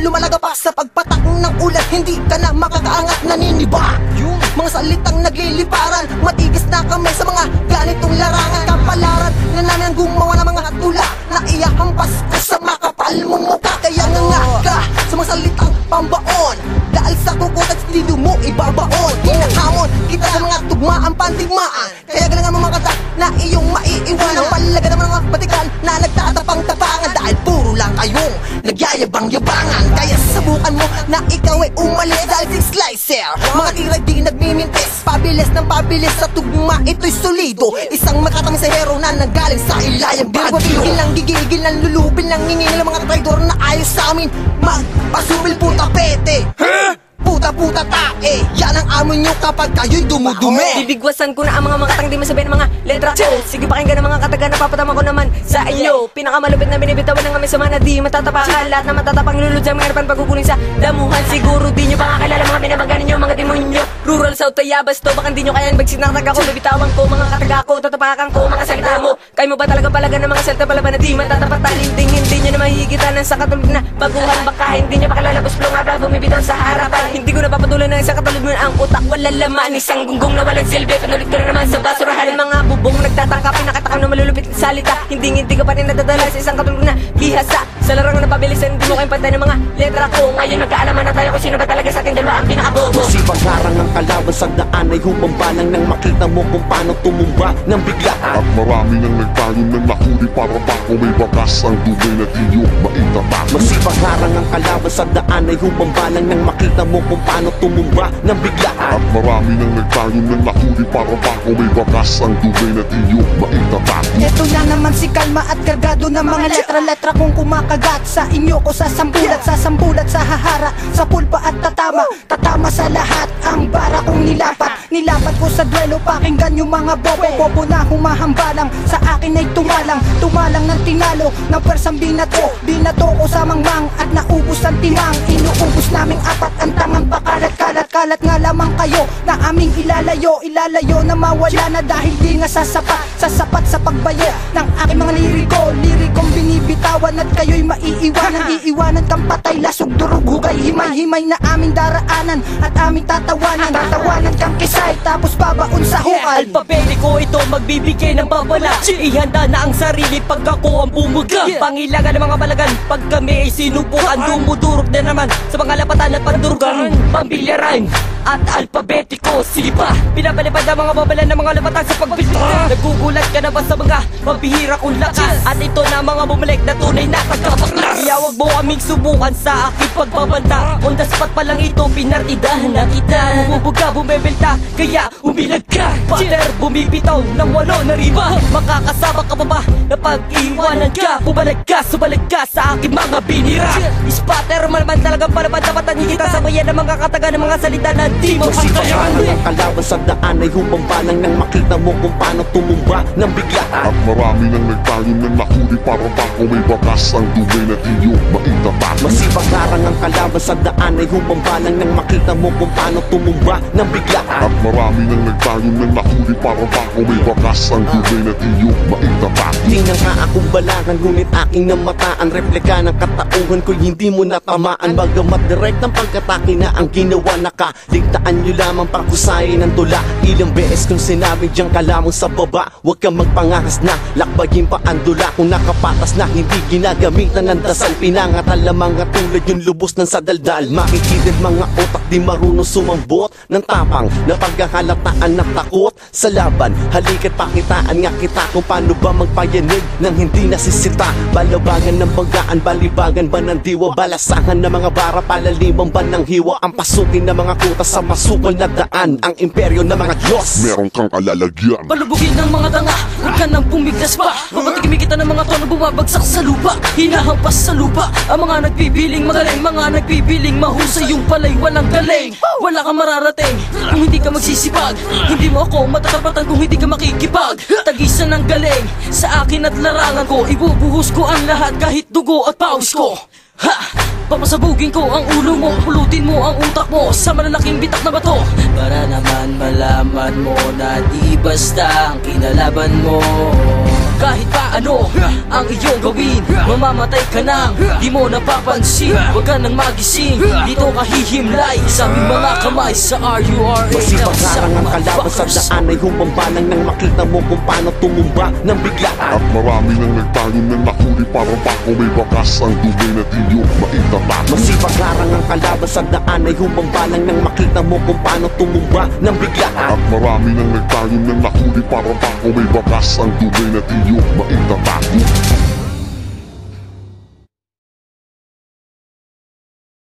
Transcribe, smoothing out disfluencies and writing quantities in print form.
lumalagapak sa pagpatak ng ulan. Hindi ka na makakaangat, naniniba. Mga salitang nagliliparan, matigas na kami sa mga ganitong larangan. Kapalaran na namin ang gumawa ng mga tula na iyahampas ko sa makapal mong mukha. Kaya nga ka sa mga salitang pambaon, dahil sa kukot at estilo mo ibabaon. Hinahamon kita sa mga tugmaan pandigmaan, kaya galangan mo mga kata na iyong maiiwan. Ang palaga ng mga batikan na nagtatapang-tapangan, dahil puro lang kayong nagyayabang-yabangan. Kaya subukan mo na ikaw ay umalis, dahil si Slicer mga tira di nagmimintis, pabilis ng pabilis sa tugma, ito'y solido. Isang makatamis sa hero na nanggaling sa ilayang bagyo. Gigil lang, gigigil lang, lulupin lang, ngingin ng mga traidor na ayos sa amin magpasubil puta pete. Puta-puta tae, yan ang amon nyo kapag kayo'y dumudumi. Bibigwasan ko na ang mga makatang di masabihin ng mga letra ko. Sige pakinggan ng mga kataga, napapatama ko naman sa inyo. Pinakamalupit na binibitawan ng kami sa mga di matatapakan. Lahat na matatapang lulod sa mga harapan pagkukunin sa damuhan. Siguro di nyo pakakilala mga binabanggan ninyo, mga demonyo. Rural South Tayabas to, baka di nyo kayang bagsinaktaga ko. Bibitawan ko mga kataga ko, tatapakan ko mga salita mo. Kayo mo ba talaga palaga ng mga salita palaban na di matatapatan? Hindi nyo na mahihigitanan sa katulog na baguhan. Baka hindi nyo pakilala busplong abra bumibitaw sa harapan. Hindi ko napapatuloy na isang katulad mo na ang utak wala laman. Isang gunggong na walang silbi, panulit ko na naman sa basurahan. Mga bubong nagtatangka, pinakatakam na malulupit na salita. Hindi ka pa rin nadadala sa isang katulad na hihasa. Sa larang na napabilisan, hindi mo kayong pantay ng mga letra ko. Ngayon nagkaalaman na tayo kung sino ba talaga sa ating dalawa ang pinakabobo. Masibang harang ang kalaban sa daan ay humambalang nang makita mo kung paano tumumba ng biglaan. At marami nang nagtayon ng nahuli para bako may bakas ang dugay na tiyo maitatak. Masibang harang ang kalaban sa daan ay humambalang nang makita mo kung paano tumumba ng biglaan. At marami nang nagtayon ng nahuli para bako may bakas ang dugay na tiyo maitatak. Ito na naman si Kalma at kargado ng mga letra-letra kung kumakagat sa inyo ko sasambulat sa hahara, sa pulpa at tatama sa lahat ang bara kong nilapat ko sa duelo. Pakinggan yung mga bobo na humahambalang sa akin ay tumalang ng tinalo ng pwersang binato ko sa mangmang at naubos ang timang. Inuubos naming apat ang tangang pakalat nga lamang kayo na aming ilalayo na mawala na dahil di nga sasapat sa pagbayo ng aking mga lirikong binibitawan at kayo'y iiwanan kang patay, lasog, durug, hugay, himay na aming daraanan at aming tatawanan kang kisay tapos babaon sa hukal. Alpabetiko ito magbibigay ng babala, ihanda na ang sarili pag ako ang bumuga. Pangilangan ng mga balagan pag kami ay sinubukan, dumudurog na naman sa mga lapatan at pandurugan. Pambilyaran at alpabetiko, sige pa, pinapalipad ang mga babala ng mga lapatan sa pagbilya. Nagugulat ka na ba sa mga mabihira kong lakas? At ito na mga bumalik na tunay na tagapaklas. Iyawag mo aming subukan sa aking pagbabanta. On the spot pa lang ito, pinartidahan na kita. Bumubuga, bumebelta, kaya umilag ka. Pater, bumibitaw ng walo na riba. Makakasama ka pa ba na pag-iwanan ka? Bumalag ka sa aking mga binira. Spatter, malaman talagang palaban, dapat ang higita. Sabayan ng mga kataga ng mga salita na di mo hangkayan. Ang kalaban sa daan ay humambalang nang makita mo kung paano tumumba ng biglaan. At marami nang nagtayon ng nahuli para bako may bakas ang dugay na tiyo maitatak. Masibang harang ang kalaban sa daan ay humambalang nang makita mo kung paano tumumba ng biglaan. At marami nang nagtayon ng nahuli para bako may bakas ang dugay na tiyo maitatak. Di na nga akong balangan, ngunit aking namataan. Replika ng katauhan ko'y hindi mo natamaan. Bagamat direct ang pagkatake na ang ginawa, nakaligtaan nyo lamang pangkusayin ng tula. Ilang beses kong sinabi diyan ka lamang sa baba, huwag kang magpangakas na lakbagin pa ang dula. Kung nakapatas na hindi ginagamitan ng dasal, pinangatal ang mga tulad yung lubos ng sadaldal. Makikitid mga otak di marunong sumambot ng tapang na pagkakalataan na takot sa laban. Halika't pakitaan nga kita kung paano ba magpayanig nang hindi nasisita. Balabangan ng banggaan, balibagan ba ng diwa, balasahan ng mga bara, palalimang ba ng hiwa. Ang pasukin ng mga kuta sa masukol na daan, ang imperyo ng mga Diyos. Meron kang alalagyan, palubugin ng mga tanga, huwag ka nang pumiglas pa. Papatigimik kita ng mga tono bumabagsak sa lupa, hinahampas sa lupa. Ang mga nagpipiling magaling, mga nagpipiling mahusay, yung palay walang galing. Wala kang mararating kung hindi ka magsisipag. Hindi mo ako matatapatan kung hindi ka makikipag. Tagisan ng galing sa akin at larangan ko, ibubuhos ko ang lahat kahit dugo at pawis ko. Ha! Papasabugin ko ang ulo mo, pulutin mo ang utak mo sa malalaking bitak na bato, para naman malaman mo na di basta ang kinalaban mo. Kahit pa ano ang iyong gawin, mamamatay ka nang di mo napapansin. Huwag ka nang magising, dito ka hihimlay sa aming mga kamay sa RURA. Masibang harang ang kalaban sa daan ay humambalang nang makita mo kung paano tumumba ng biglaan. At marami nang nagtayo na nahuli para bako may bakas ang dugay na di nyo maitatago. Masibang harang ang kalaban sa daan ay humambalang nang makita mo kung paano tumumba ng biglaan. At marami nang nagtayo na nahuli para bako may bakas ang dugay na di nyo maitatago.